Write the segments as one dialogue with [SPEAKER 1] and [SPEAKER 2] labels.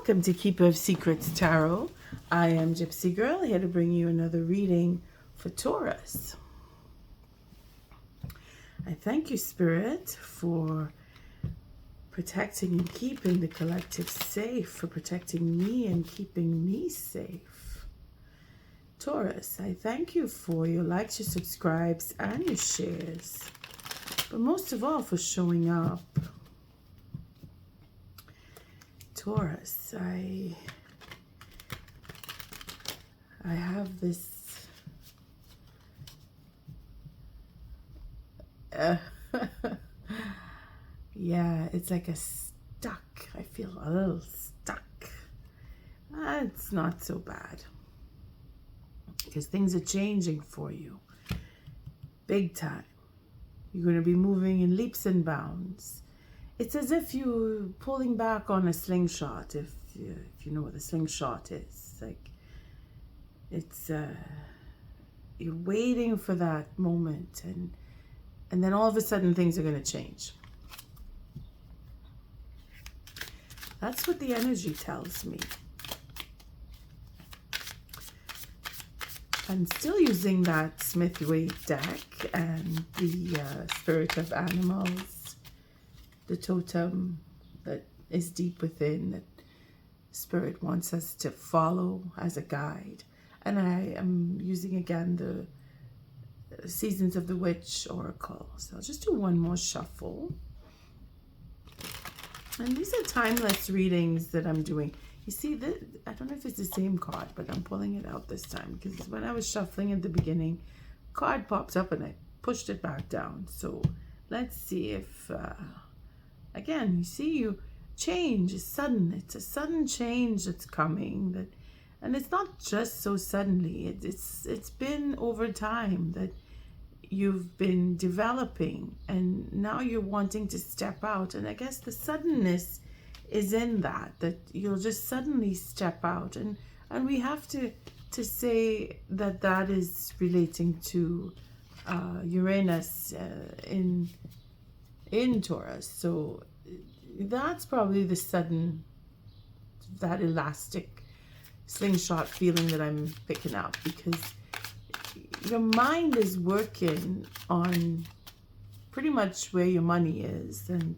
[SPEAKER 1] Welcome to Keeper of Secrets Tarot. I am Gypsy Girl, here to bring you another reading for Taurus. I thank you, Spirit, for protecting and keeping the collective safe, for protecting me and keeping me safe. Taurus, I thank you for your likes, your subscribes, and your shares, but most of all for showing up. Taurus, I have this yeah, it's like a stuck. I feel a little stuck. It's not so bad because things are changing for you big time. You're going to be moving in leaps and bounds. It's as if you're pulling back on a slingshot, if you know what a slingshot is. Like, it's, you're waiting for that moment, and then all of a sudden things are going to change. That's what the energy tells me. I'm still using that Smith-Waite deck and the Spirit of Animals, the totem that is deep within, that Spirit wants us to follow as a guide. And I am using again the Seasons of the Witch Oracle. So I'll just do one more shuffle. And these are timeless readings that I'm doing. You see, I don't know if it's the same card, but I'm pulling it out this time because when I was shuffling at the beginning, card popped up and I pushed it back down. So let's see if... again, you see, you change is sudden. It's a sudden change that's coming, and it's not just so suddenly. It's been over time that you've been developing, and now you're wanting to step out. And I guess the suddenness is in that you'll just suddenly step out, and we have to say that is relating to Uranus in Taurus. So that's probably the sudden, that elastic slingshot feeling that I'm picking up, because your mind is working on pretty much where your money is, and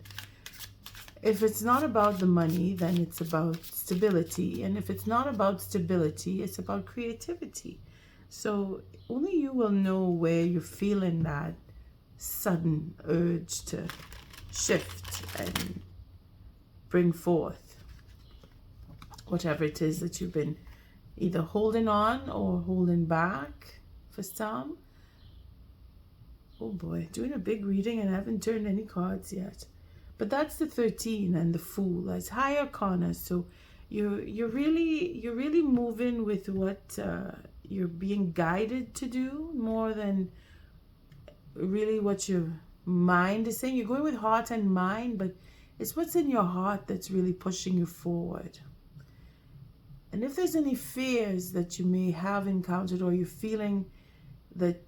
[SPEAKER 1] if it's not about the money, then it's about stability, and if it's not about stability, it's about creativity. So only you will know where you're feeling that sudden urge to shift and bring forth whatever it is that you've been either holding on or holding back for some. Oh boy, doing a big reading and I haven't turned any cards yet. But that's the 13 and the Fool as high arcana. So you're really moving with what you're being guided to do, more than really what your mind is saying. You're going with heart and mind, but it's what's in your heart that's really pushing you forward. And if there's any fears that you may have encountered, or you're feeling that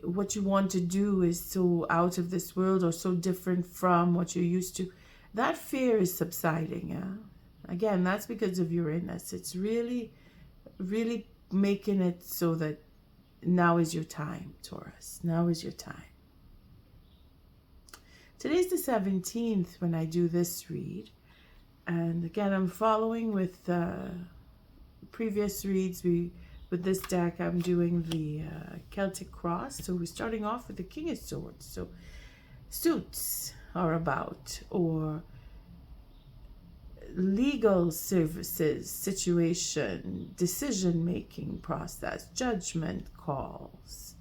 [SPEAKER 1] what you want to do is so out of this world or so different from what you're used to, that fear is subsiding. Again, that's because of Uranus. It's really making it so that now is your time, Taurus. Now is your time. Today's the 17th when I do this read. And again, I'm following with previous reads. With this deck, I'm doing the Celtic Cross. So we're starting off with the King of Swords. So suits are about, or legal services, situation, decision-making process, judgment calls.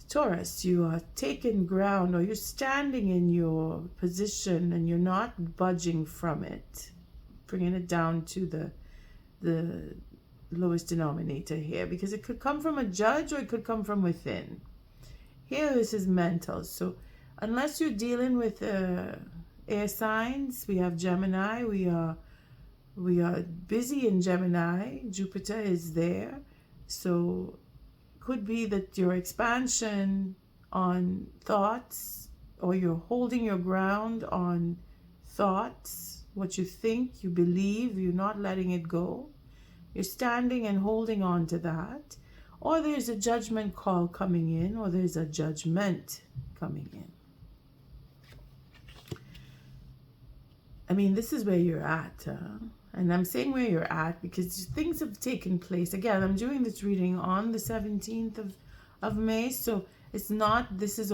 [SPEAKER 1] Taurus, you are taking ground, or you're standing in your position and you're not budging from it, bringing it down to the lowest denominator here, because it could come from a judge or it could come from within. Here, this is mental. So unless you're dealing with air signs, we have Gemini. We are busy in Gemini. Jupiter is there. So could be that your expansion on thoughts, or you're holding your ground on thoughts what you think, you believe, you're not letting it go. You're standing and holding on to that. Or there's a judgment call coming in, or there's a judgment coming in. I mean, this is where you're at. And I'm saying where you're at because things have taken place. Again, I'm doing this reading on the 17th of May. So it's not, this is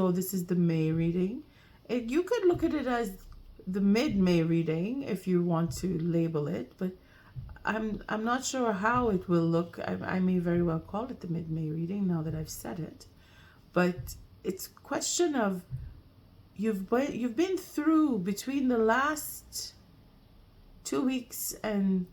[SPEAKER 1] the May reading. You could look at it as the mid-May reading if you want to label it. But I'm not sure how it will look. I may very well call it the mid-May reading now that I've said it. But it's a question of you've been through between the last 2 weeks and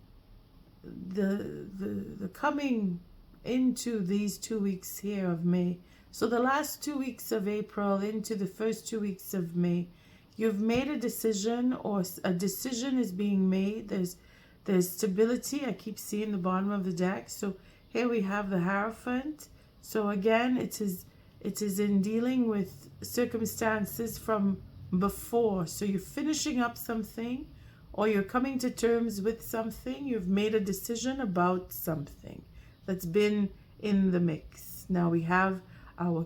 [SPEAKER 1] the coming into these 2 weeks here of May. So the last 2 weeks of April into the first 2 weeks of May, you've made a decision, or a decision is being made. There's stability. I keep seeing the bottom of the deck. So here we have the Hierophant. So again, it is in dealing with circumstances from before. So you're finishing up something, or you're coming to terms with something. You've made a decision about something that's been in the mix. Now we have our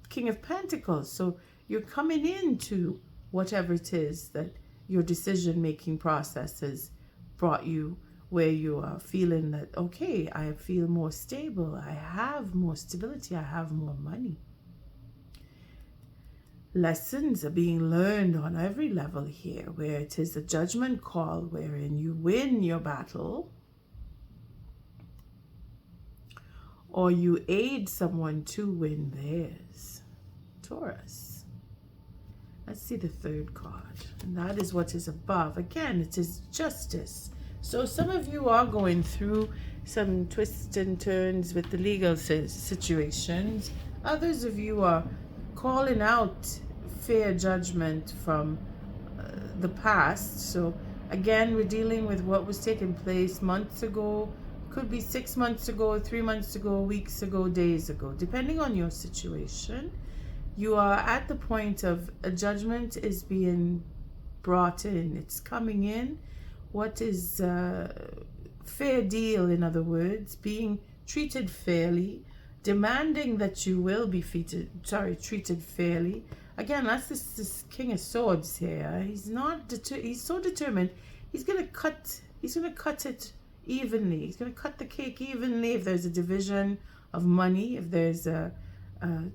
[SPEAKER 1] King of Pentacles. So you're coming into whatever it is that your decision-making process has brought you, where you are feeling that, okay, I feel more stable, I have more stability, I have more money. Lessons are being learned on every level here, where it is a judgment call wherein you win your battle, or you aid someone to win theirs. Taurus. Let's see the third card. And that is what is above. Again, it is justice. So some of you are going through some twists and turns with the legal situations. Others of you are calling out fair judgment from the past. So again, we're dealing with what was taking place months ago. Could be 6 months ago, 3 months ago, weeks ago, days ago, depending on your situation. You are at the point of a judgment is being brought in. It's coming in. What is fair deal, in other words, being treated fairly, demanding that you will be treated fairly. Again, that's this King of Swords here. He's not he's so determined. He's gonna cut it evenly. He's gonna cut the cake evenly. If there's a division of money, if there's a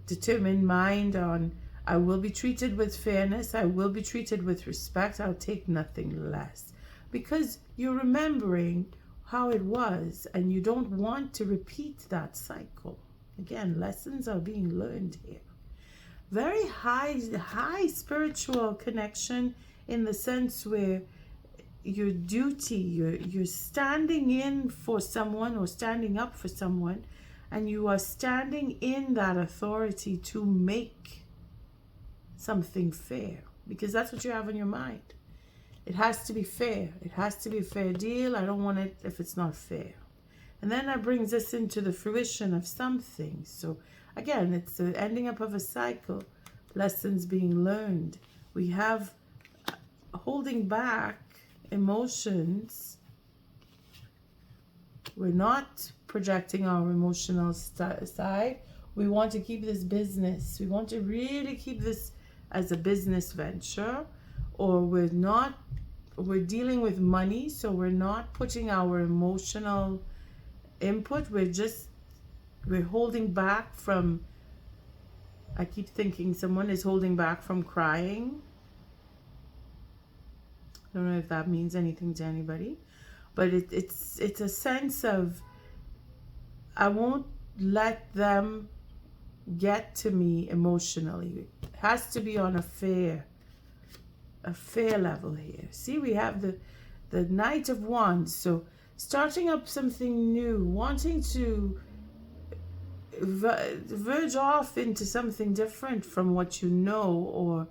[SPEAKER 1] determined mind on, I will be treated with fairness, I will be treated with respect, I'll take nothing less. Because you're remembering how it was and you don't want to repeat that cycle. Again, lessons are being learned here. Very high spiritual connection, in the sense where your duty, you're standing in for someone or standing up for someone, and you are standing in that authority to make something fair, because that's what you have in your mind. It has to be fair. It has to be a fair deal. I don't want it if it's not fair. And then that brings us into the fruition of something. So again, it's the ending up of a cycle. Lessons being learned. We have holding back emotions. We're not projecting our emotional side. We want to keep this business. We want to really keep this as a business venture. Or we're dealing with money, so we're not putting our emotional input. We're holding back from, I keep thinking someone is holding back from crying. I don't know if that means anything to anybody, but it's a sense of, I won't let them get to me emotionally. It has to be on a fair level here. See, we have the Knight of Wands. So starting up something new, wanting to verge off into something different from what you know, or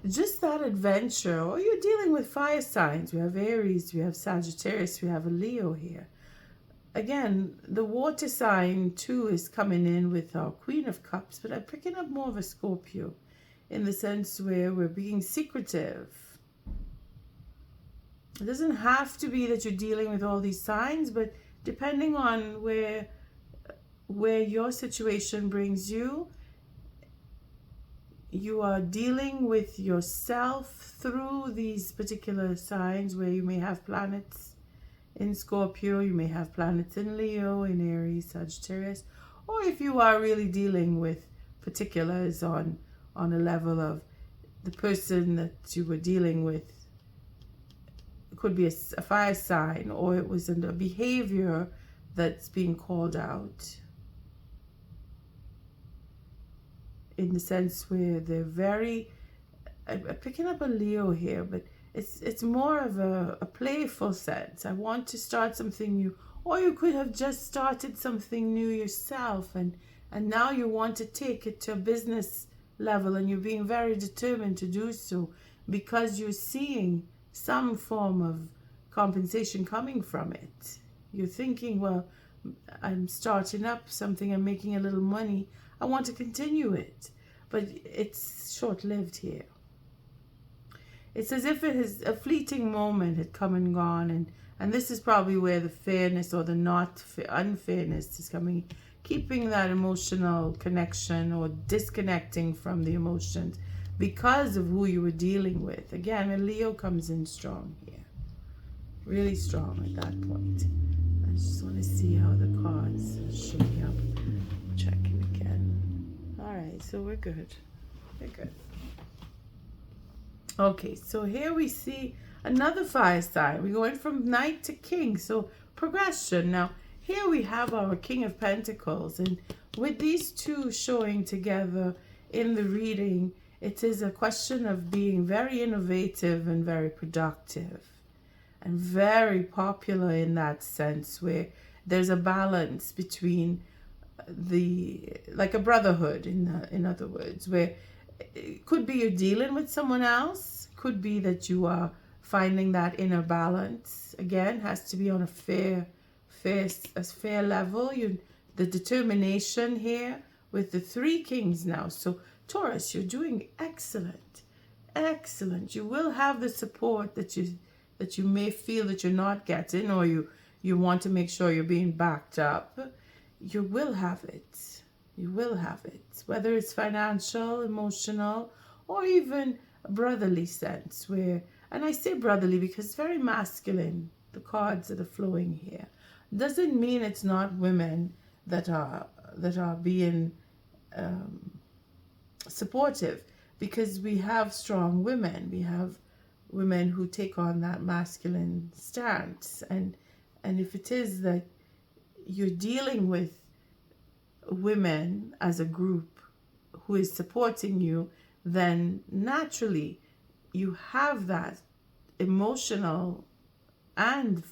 [SPEAKER 1] just that adventure. Or you're dealing with fire signs. We have Aries, we have Sagittarius, we have a Leo here. Again, the water sign too is coming in with our Queen of Cups, but I'm picking up more of a Scorpio, in the sense where we're being secretive. It doesn't have to be that you're dealing with all these signs, but depending on where your situation brings you, you are dealing with yourself through these particular signs where you may have planets in Scorpio, you may have planets in Leo, in Aries, Sagittarius, or if you are really dealing with particulars on a level of the person that you were dealing with. It could be a fire sign, or it was a behavior that's being called out, in the sense where they're very, I'm picking up a Leo here, but it's more of a playful sense. I want to start something new, or you could have just started something new yourself, and now you want to take it to a business level, and you're being very determined to do so because you're seeing some form of compensation coming from it. You're thinking, well, I'm starting up something, I'm making a little money, I want to continue it, but it's short-lived here. It's as if it is a fleeting moment had come and gone, and this is probably where the fairness or the unfairness is coming, keeping that emotional connection or disconnecting from the emotions because of who you were dealing with. Again, a Leo comes in strong here, really strong at that point. I just want to see how the cards are showing up. Checking again. All right, so we're good. We're good. Okay, so here we see another fire sign. We're going from Knight to King, so progression. Now, here we have our King of Pentacles, and with these two showing together in the reading, it is a question of being very innovative and very productive and very popular in that sense, where there's a balance between like a brotherhood, in other words, where it could be you're dealing with someone else, could be that you are finding that inner balance. Again, has to be on a fair level. The determination here with the 3 kings now. So Taurus, you're doing excellent. You will have the support that you may feel that you're not getting, or you want to make sure you're being backed up. You will have it. You will have it. Whether it's financial, emotional, or even a brotherly sense where, and I say brotherly because it's very masculine, the cards that are flowing here. Doesn't mean it's not women that are being supportive, because we have strong women. We have women who take on that masculine stance, and if it is that you're dealing with women as a group who is supporting you, then naturally you have that emotional and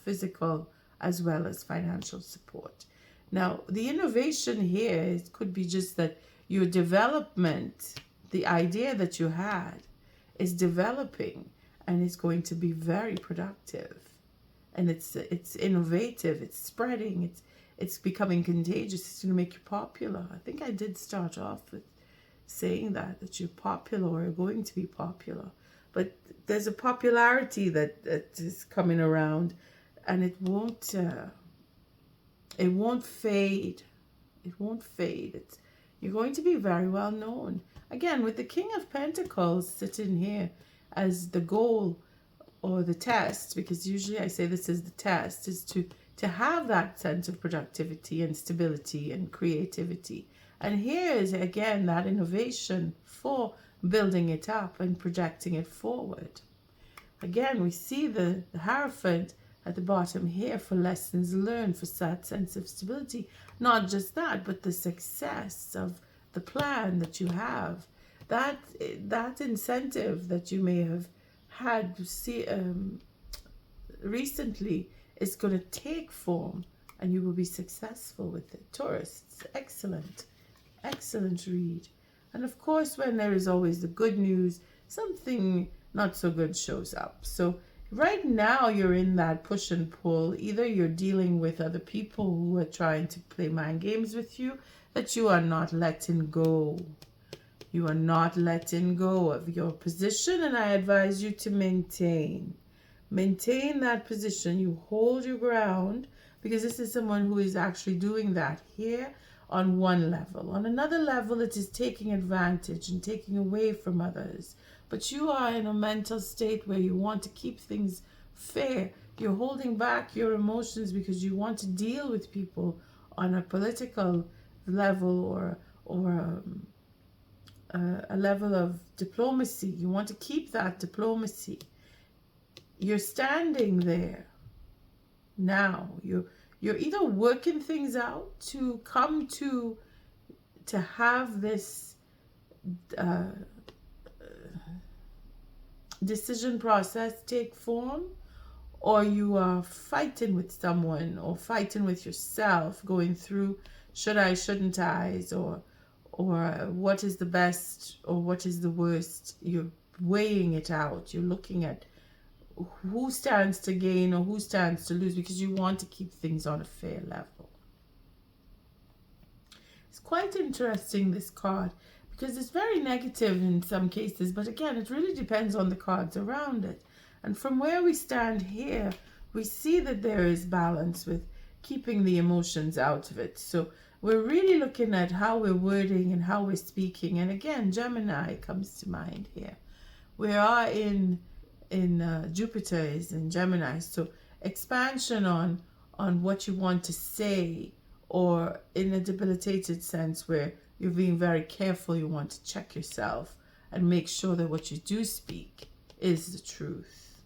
[SPEAKER 1] physical as well as financial support. Now, the innovation here could be just that your development, the idea that you had, is developing and is going to be very productive. And it's innovative, it's spreading, it's becoming contagious, it's going to make you popular. I think I did start off with saying that you're popular or you're going to be popular. But there's a popularity that is coming around, and it won't fade. It won't fade. You're going to be very well known. Again, with the King of Pentacles sitting here as the goal or the test, because usually I say this is the test, is to have that sense of productivity and stability and creativity. And here is again that innovation for building it up and projecting it forward. Again, we see the Hierophant at the bottom here for lessons learned, for that sense of stability. Not just that, but the success of the plan that you have. That incentive that you may have had recently is going to take form, and you will be successful with it. Taurus, it's excellent read. And of course, when there is always the good news, something not so good shows up. So right now you're in that push and pull. Either you're dealing with other people who are trying to play mind games with you, that you are not letting go. You are not letting go of your position, and I advise you to maintain. maintain that position. You hold your ground, because this is someone who is actually doing that here on one level. On another level, it is taking advantage and taking away from others. But you are in a mental state where you want to keep things fair. You're holding back your emotions because you want to deal with people on a political level or a level of diplomacy. You want to keep that diplomacy. You're standing there now. You're either working things out to come to have this decision process take form, or you are fighting with someone or fighting with yourself, going through should I, shouldn't I's, or what is the best or what is the worst. You're weighing it out. You're looking at who stands to gain or who stands to lose, because you want to keep things on a fair level. It's quite interesting, this card, because it's very negative in some cases, but again, it really depends on the cards around it. And from where we stand here, we see that there is balance with keeping the emotions out of it. So we're really looking at how we're wording and how we're speaking. And again, Gemini comes to mind here. We are in Jupiter is in Gemini, so expansion on what you want to say, or in a debilitated sense where you're being very careful. You want to check yourself and make sure that what you do speak is the truth,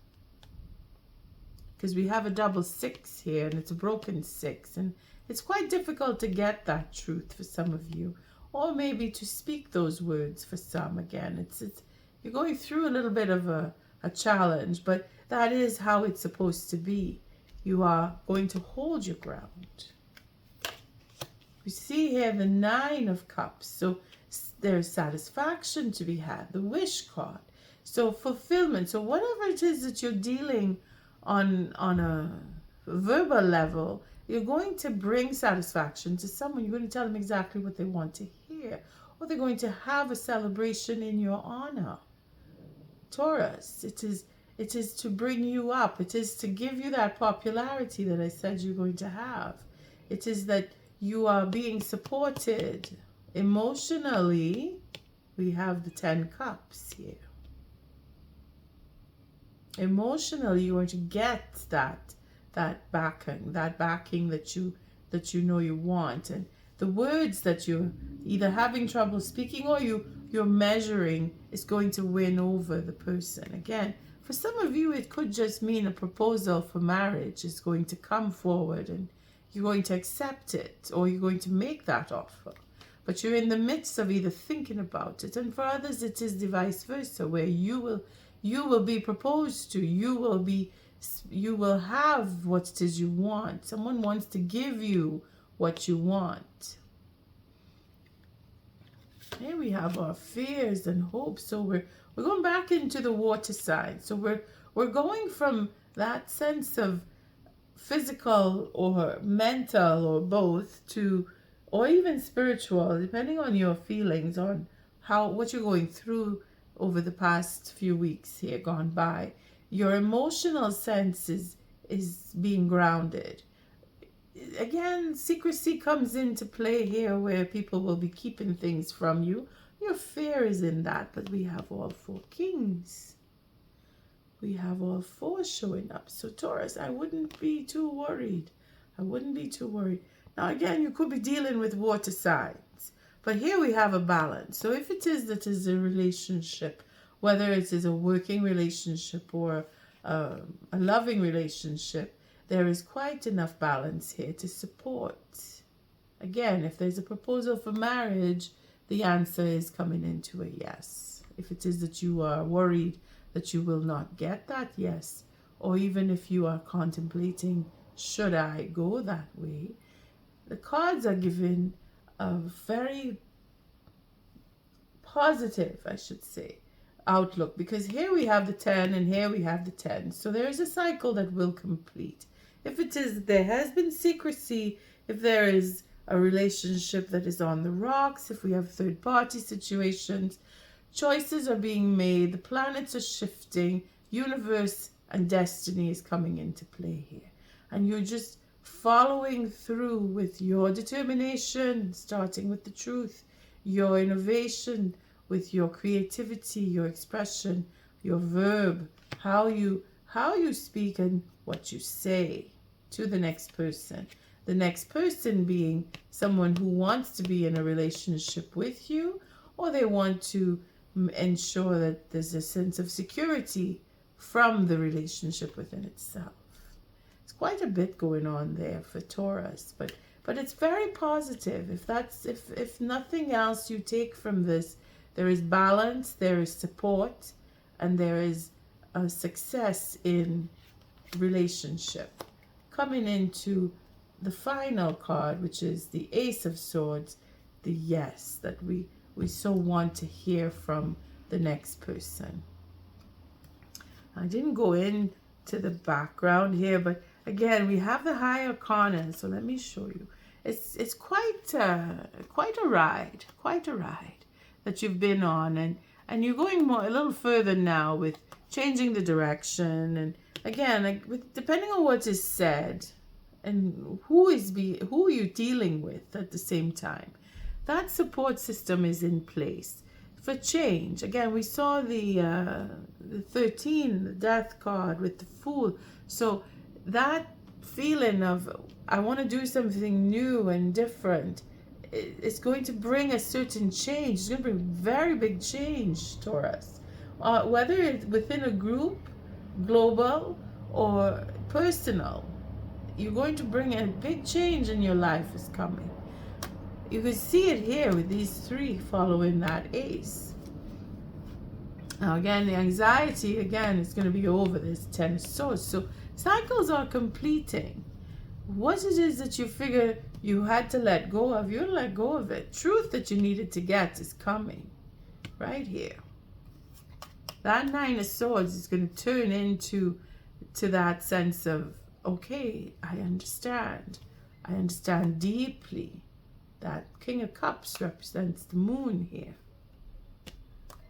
[SPEAKER 1] because we have a double 6 here and it's a broken 6, and it's quite difficult to get that truth for some of you, or maybe to speak those words for some. Again, it's you're going through a little bit of a challenge, but that is how it's supposed to be. You are going to hold your ground. We see here the 9 of Cups, so there's satisfaction to be had, the wish card, so fulfillment. So whatever it is that you're dealing on a verbal level, you're going to bring satisfaction to someone. You're going to tell them exactly what they want to hear, or they're going to have a celebration in your honor. Taurus, it is to bring you up. It is to give you that popularity that I said you're going to have. It is that you are being supported emotionally. We have the 10 Cups here. Emotionally, you're going to get that backing that you know you want, and the words that you're either having trouble speaking or you're measuring is going to win over the person. Again, for some of you, it could just mean a proposal for marriage is going to come forward and you're going to accept it, or you're going to make that offer. But you're in the midst of either thinking about it, and for others it is the vice versa, where you will be proposed to, you will have what it is you want. Someone wants to give you what you want. Here we have our fears and hopes. So we're going back into the water side. So we're going from that sense of physical or mental or both to, or even spiritual, depending on your feelings on what you're going through over the past few weeks here gone by. Your emotional sense is being grounded. Again, secrecy comes into play here, where people will be keeping things from you. Your fear is in that, but we have all 4 kings. We have all 4 showing up. So Taurus, I wouldn't be too worried. Now again, you could be dealing with water signs, but here we have a balance. So if it is that is a relationship, whether it is a working relationship or a loving relationship, there is quite enough balance here to support. Again, if there's a proposal for marriage, the answer is coming into a yes. If it is that you are worried that you will not get that yes, or even if you are contemplating, should I go that way, the cards are given a very positive, I should say, outlook, because here we have the 10 and here we have the 10. So there is a cycle that will complete. If it is there has been secrecy, if there is a relationship that is on the rocks, if we have third-party situations, choices are being made, the planets are shifting, universe and destiny is coming into play here. And you're just following through with your determination, starting with the truth, your innovation, with your creativity, your expression, your verb, how you speak and what you say to the next person. The next person being someone who wants to be in a relationship with you, or they want to ensure that there's a sense of security from the relationship within itself. It's quite a bit going on there for Taurus, but it's very positive. If nothing else you take from this, there is balance, there is support, and there is a success in relationship. Coming into the final card, which is the Ace of Swords, the yes that we so want to hear from the next person. I didn't go into the background here, but again, we have the High Arcana, so let me show you. It's quite a ride that you've been on, and you're going a little further now with changing the direction, and again, depending on what is said and who you're dealing with at the same time, that support system is in place for change. Again, we saw the 13, the Death card with the Fool. So that feeling of I want to do something new and different, it's going to bring a certain change. It's going to bring very big change, Taurus. Whether it's within a group, global, or personal, you're going to bring a big change in your life is coming. You can see it here with these three following that ace. Now again, the anxiety, again, is going to be over this Ten of Swords. So cycles are completing. What it is that you figure you had to let go of, you'll let go of it. Truth that you needed to get is coming right here. That Nine of Swords is going to turn into that sense of, okay, I understand. I understand deeply. That King of Cups represents the moon here.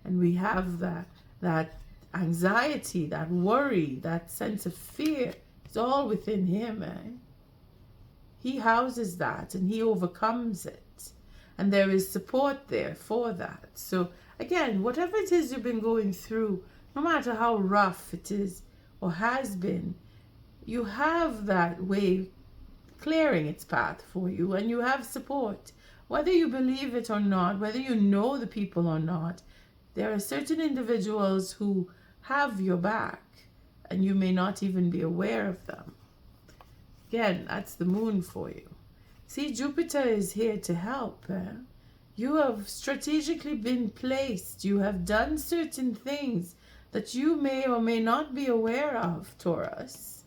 [SPEAKER 1] And we have that anxiety, that worry, that sense of fear. It's all within him, eh? He houses that and he overcomes it. And there is support there for that. So again, whatever it is you've been going through, no matter how rough it is or has been, you have that way clearing its path for you, and you have support. Whether you believe it or not, whether you know the people or not, there are certain individuals who have your back, and you may not even be aware of them. Again, that's the moon for you. See, Jupiter is here to help. You have strategically been placed. You have done certain things that you may or may not be aware of, Taurus.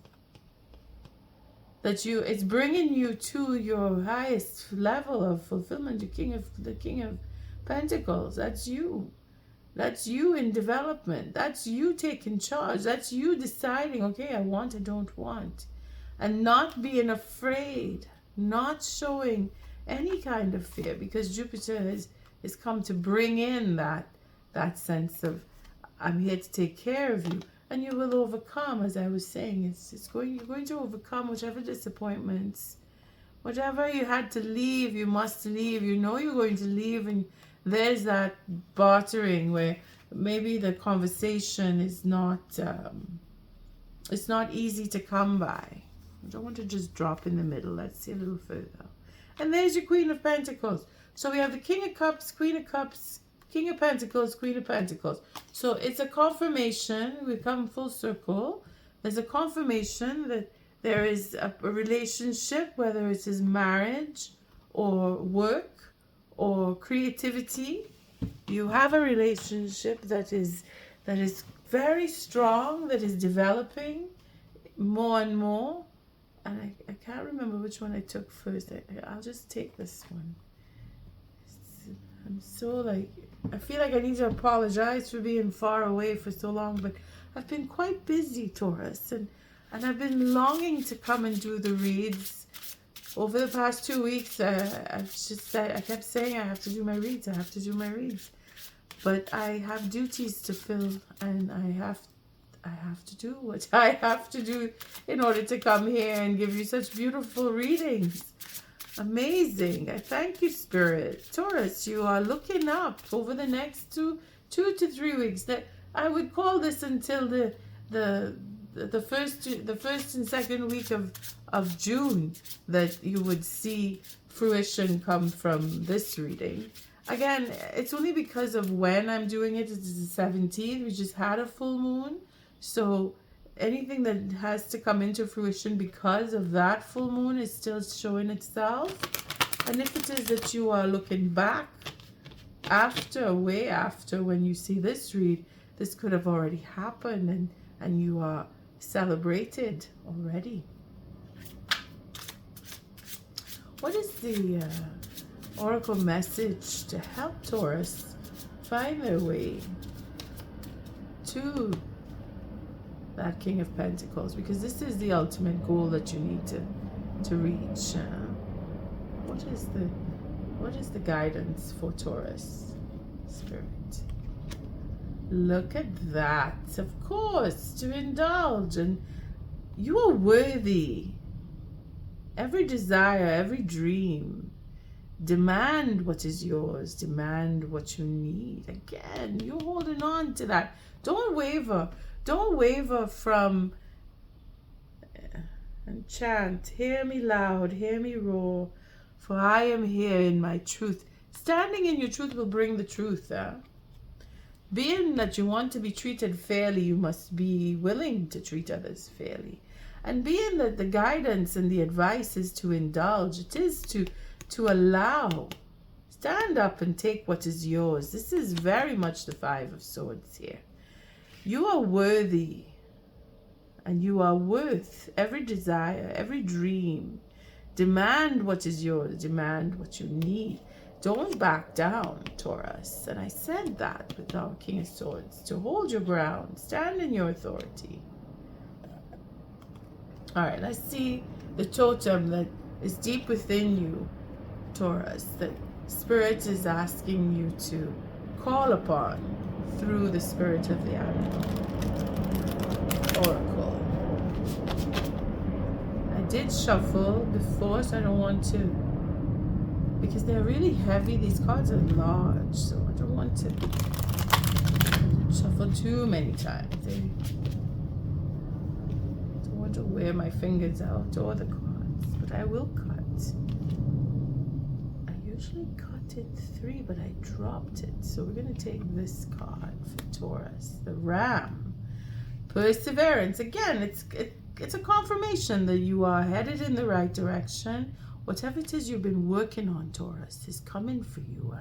[SPEAKER 1] It's bringing you to your highest level of fulfillment. The King of Pentacles. That's you. That's you in development. That's you taking charge. That's you deciding, okay, I want, I don't want. And not being afraid, not showing any kind of fear, because Jupiter has come to bring in that sense of, I'm here to take care of you. And you will overcome, as I was saying. You're going to overcome whichever disappointments, whatever you had to leave, you must leave. You know you're going to leave, and there's that bartering where maybe the conversation is not, it's not easy to come by. I don't want to just drop in the middle. Let's see a little further. And there's your Queen of Pentacles. So we have the King of Cups, Queen of Cups, King of Pentacles, Queen of Pentacles. So it's a confirmation. We come full circle. There's a confirmation that there is a relationship, whether it is marriage or work or creativity. You have a relationship that is very strong, that is developing more and more. And I can't remember which one I took first. I'll just take this one. I'm so I feel like I need to apologize for being far away for so long, but I've been quite busy, Taurus, and I've been longing to come and do the reads. Over the past 2 weeks, I kept saying I have to do my reads, but I have duties to fill, and I have to do what I have to do in order to come here and give you such beautiful readings. Amazing. I thank you, Spirit. Taurus, you are looking up over the next two to 3 weeks. That I would call this until the first and second week of June, that you would see fruition come from this reading. Again, it's only because of when I'm doing it. It's the 17th. We just had a full moon. So anything that has to come into fruition because of that full moon is still showing itself. And if it is that you are looking back after, way after, when you see this read, this could have already happened, and you are celebrated already. What is the oracle message to help Taurus find their way to that King of Pentacles? Because this is the ultimate goal that you need to reach. What is the guidance for Taurus, Spirit? Look at that. Of course, to indulge, and you are worthy. Every desire, every dream, demand what is yours, demand what you need. Again, you're holding on to that. Don't waver. Don't waver from, and chant, hear me loud, hear me roar, for I am here in my truth. Standing in your truth will bring the truth. Being that you want to be treated fairly, you must be willing to treat others fairly. And being that the guidance and the advice is to indulge, it is to allow. Stand up and take what is yours. This is very much the Five of Swords here. You are worthy, and you are worth every desire, every dream. Demand what is yours. Demand what you need. Don't back down, Taurus. And I said that with our King of Swords, to hold your ground. Stand in your authority. All right, let's see the totem that is deep within you, Taurus, that Spirit is asking you to call upon through the spirit of the animal oracle. I did shuffle before, so I don't want to, because they're really heavy. These cards are large, so I don't want to shuffle too many times. I don't want to wear my fingers out or the cards, but I will cut. I usually cut it 3, but I dropped it. So we're going to take this card for Taurus, the Ram. Perseverance. Again, it's a confirmation that you are headed in the right direction. Whatever it is you've been working on, Taurus, is coming for you.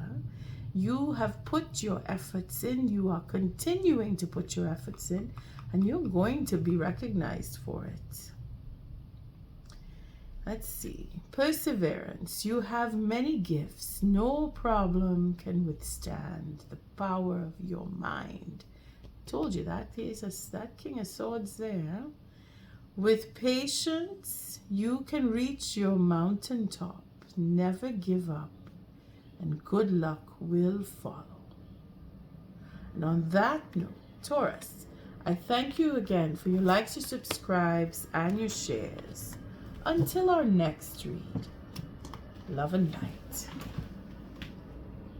[SPEAKER 1] You have put your efforts in. You are continuing to put your efforts in, and you're going to be recognized for it. Let's see. Perseverance. You have many gifts. No problem can withstand the power of your mind. Told you that. That King of Swords there. With patience, you can reach your mountaintop. Never give up, and good luck will follow. And on that note, Taurus, I thank you again for your likes, your subscribes, and your shares. Until our next read, love and light.